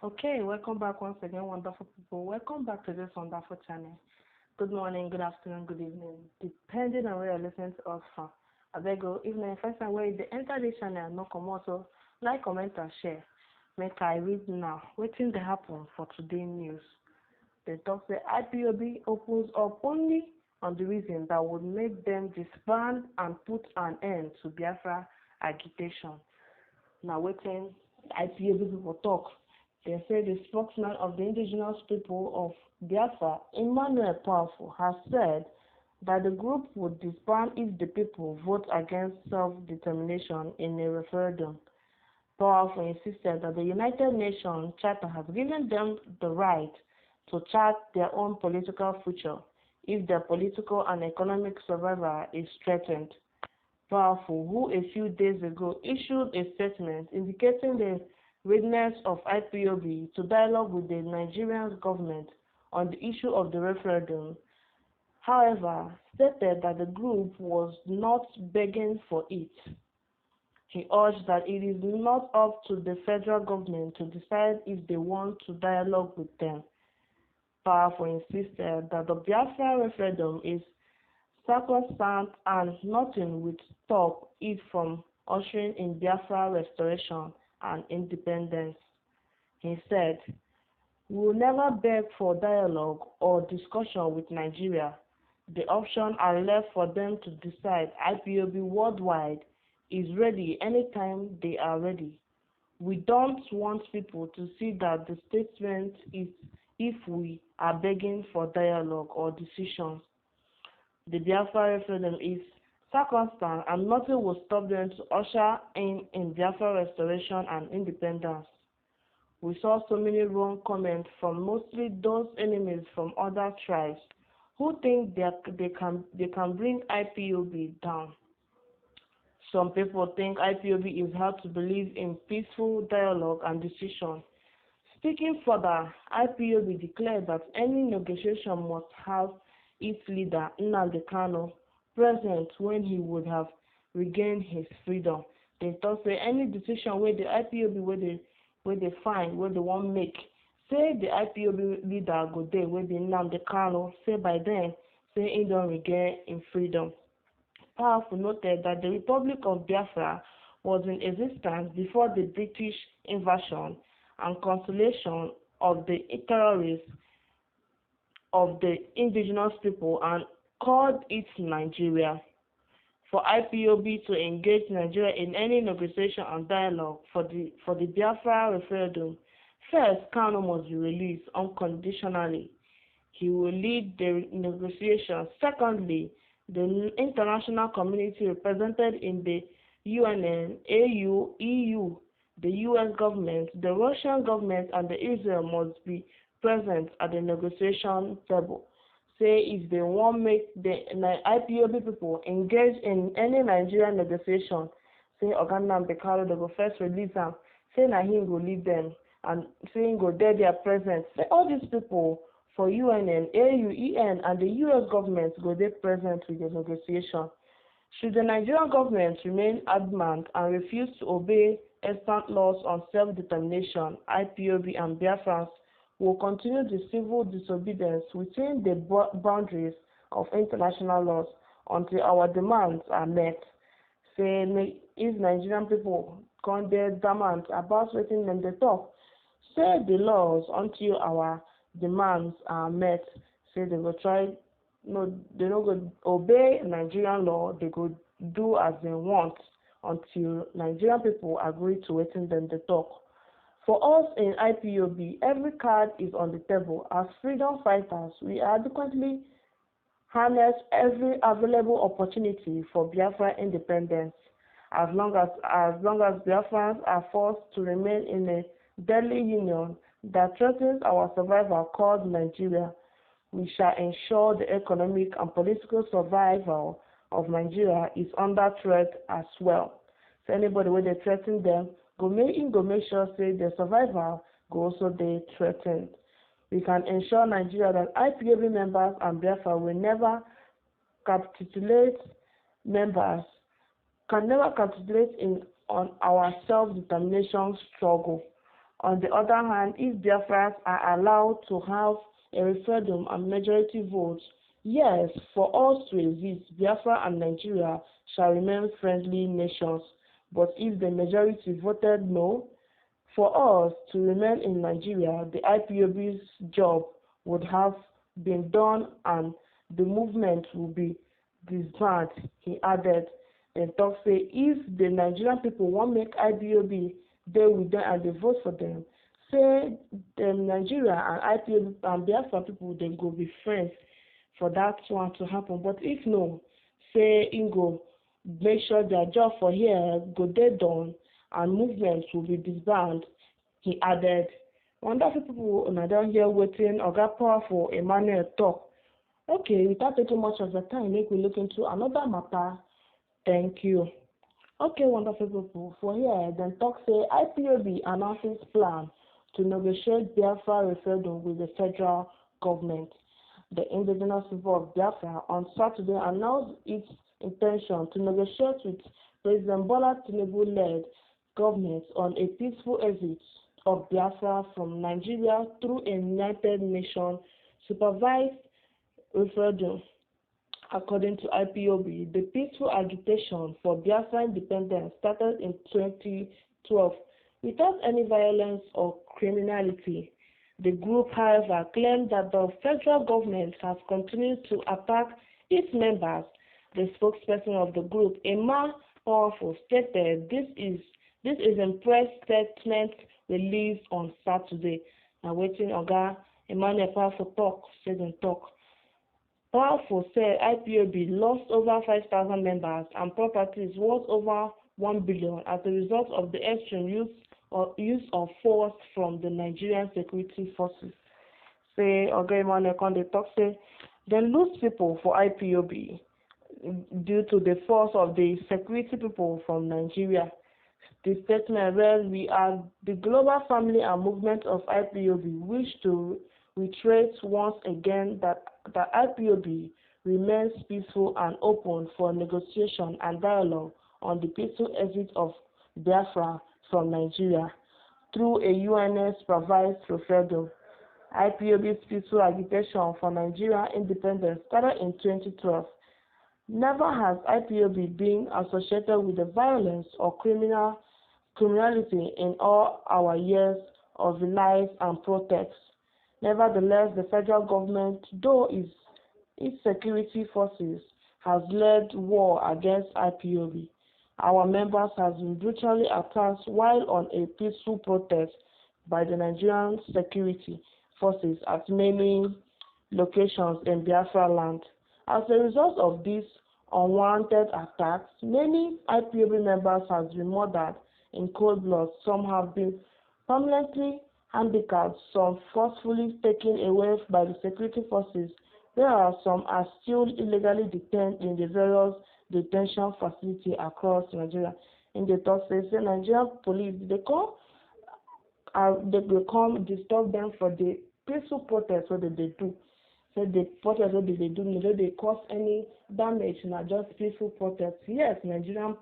Okay, welcome back once again, wonderful people. Welcome back to this wonderful channel. Good morning, good afternoon, good evening, depending on where you're listening to us from. I beg you, if na first time where you enter this channel, no come also like, comment, and share. Make I read now. Wetin dey happen for today news? They talk say IPOB opens up only on the reason that would make them disband and put an end to Biafra agitation. Now wetin IPOB people talk. They say the spokesman of the indigenous people of Biafra, Powerful, has said that the group would disband if the people vote against self-determination in a referendum. Powerful insisted that the United Nations Charter has given them the right to chart their own political future if their political and economic survival is threatened. Powerful, who a few days ago issued a statement indicating the readiness of IPOB to dialogue with the Nigerian government on the issue of the referendum, however, stated that the group was not begging for it. He urged that it is not up to the federal government to decide if they want to dialogue with them. Powerful insisted that the Biafra referendum is sacrosanct and nothing would stop it from ushering in Biafra restoration and independence. He said, "We will never beg for dialogue or discussion with Nigeria. The options are left for them to decide. IPOB worldwide is ready anytime they are ready. We don't want people to see that the statement is if we are begging for dialogue or decisions. The Biafra referendum is circumstance and nothing will stop them to usher in Biafra restoration and independence." We saw so many wrong comments from mostly those enemies from other tribes who think they can bring IPOB down. Some people think IPOB is hard to believe in peaceful dialogue and decision. Speaking further, IPOB declared that any negotiation must have its leader, Nnamdi Kanu, present when he would have regained his freedom. They thought say any decision where the IPOB where they find where they want make, say the IPOB leader go there where the Nnamdi Kanu, say by then say he don't regain in freedom. Powerful noted that the Republic of Biafra was in existence before the British invasion and consolation of the terrorists of the indigenous people and called it Nigeria. For IPOB to engage Nigeria in any negotiation and dialogue for the Biafra referendum, first, Kanu must be released unconditionally. He will lead the negotiations. Secondly, the international community represented in the UN, AU, EU, the US government, the Russian government, and the Israel must be present at the negotiation table. Say if they want make the IPOB people engage in any Nigerian negotiation, say Oga Nnamdi Kanu, they go first release am, say na him go lead them, and say him go there they are present. Say all these people for UN, AU, EN, and the US government go there present with the negotiation. Should the Nigerian government remain adamant and refuse to obey extant laws on self-determination, IPOB and Biafrans will continue the civil disobedience within the boundaries of international laws until our demands are met. Say if Nigerian people come there demand about wetin dem dey talk, say the laws until our demands are met. Say they go try they no go obey Nigerian law, they go do as they want until Nigerian people agree to wetin dem dey talk. For us in IPOB, every card is on the table. As freedom fighters, we adequately harness every available opportunity for Biafra independence. As long as Biafrans are forced to remain in a deadly union that threatens our survival called Nigeria, we shall ensure the economic and political survival of Nigeria is under threat as well. So anybody where they threaten them, go make sure say their survival go also they threatened. We can ensure Nigeria that IPOB members and Biafra will never capitulate can never capitulate on our self-determination struggle. On the other hand, if Biafrans are allowed to have a referendum and majority vote, yes, for us to exist, Biafra and Nigeria shall remain friendly nations. But if the majority voted no, for us to remain in Nigeria, the IPOB's job would have been done and the movement will be disbanded, he added. Then talk say if the Nigerian people want make IPOB dey with them and they vote for them, say Nigeria and IPOB and Biafra people dem go be friends for that one to happen. But if no, say im go make sure their job for here go dey done and movement will be disbanded, he added. Wonderful people una don hear wetin Oga Powerful Emmanuel talk. Okay, without taking much of the time, make we look into another matter. Thank you. Okay, wonderful people, for here, then talk say IPOB announces plan to negotiate Biafra referendum with the federal government. The indigenous people of Biafra on Saturday announced its intention to negotiate with President Bola Tinubu-led government on a peaceful exit of Biafra from Nigeria through a United Nations supervised referendum. According to IPOB, the peaceful agitation for Biafra independence started in 2012 without any violence or criminality. The group, however, claimed that the federal government has continued to attack its members. The spokesperson of the group, Emma Powerful, stated this is in press statement released on Saturday. Now, waiting Oga Emmanuel Powerful talk, said in talk. Powerful said IPOB lost over 5,000 members and properties worth over 1 billion as a result of the extreme use of force from the Nigerian security forces. Say Oga Emmanuel Conde talk say they lose people for IPOB due to the force of the security people from Nigeria. The statement read, "We are the global family and movement of IPOB wish to reiterate once again that the IPOB remains peaceful and open for negotiation and dialogue on the peaceful exit of Biafra from Nigeria through a UN-supervised referendum." IPOB's peaceful agitation for Nigeria independence started in 2012. Never has IPOB been associated with the violence or criminality in all our years of life and protests. Nevertheless, the federal government, though its security forces, has led war against IPOB. Our members have been brutally attacked while on a peaceful protest by the Nigerian security forces at many locations in Biafra land. As a result of these unwanted attacks, many IPOB members have been murdered in cold blood. Some have been permanently handicapped, some forcefully taken away by the security forces, whereas some are still illegally detained in the various detention facilities across Nigeria. In the talk, say Nigerian police they come disturb them for the peaceful protest what they do. So the protest what they do, they cause any damage, not just peaceful protest. Yes, Nigerian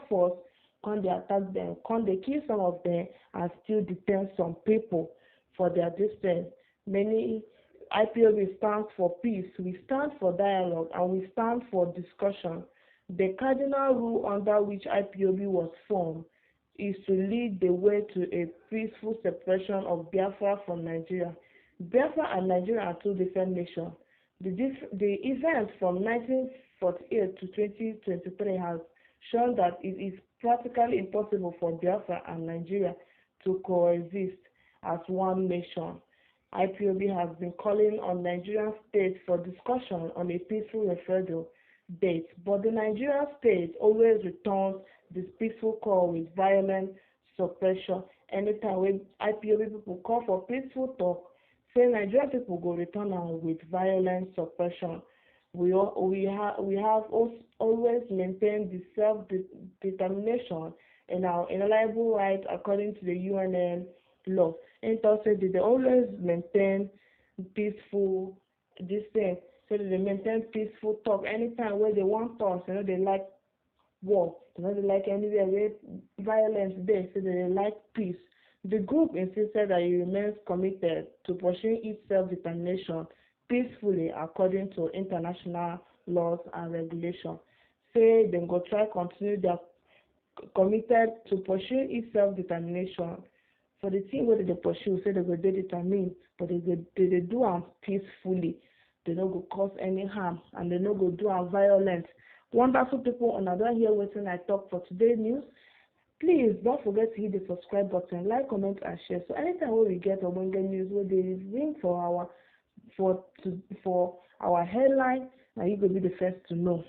force can they attack them, can they kill some of them and still detain some people for their distance. Many IPOB stands for peace, we stand for dialogue, and we stand for discussion. The cardinal rule under which IPOB was formed is to lead the way to a peaceful separation of Biafra from Nigeria. Biafra and Nigeria are two different nations. The events from 1948 to 2023 has shown that it is practically impossible for Biafra and Nigeria to coexist as one nation. IPOB has been calling on Nigerian state for discussion on a peaceful referendum date, but the Nigerian state always returns this peaceful call with violent suppression. Anytime when IPOB people call for peaceful talk, say Nigerian people go return am with violent suppression. We have always maintained the self-determination and our inalienable right according to the UN law. And also they always maintain peaceful thing. So they maintain peaceful talk. Anytime where they want talk, they like war. They like anywhere where violence there, so they like peace. The group insisted that it remains committed to pursuing its self-determination peacefully according to international laws and regulations. Say dem go try continue their committed to pursuing its self-determination for the thing wey dem dey pursue. Say dem go dey determined, but they dey do am peacefully. They no go cause any harm and they no go do am violent. Wonderful people, una don hear wetin I talk for today's news. Please don't forget to hit the subscribe button, like, comment, and share. So anytime we get ogbonge news wey dey ring for our headline, na you go be the first to know.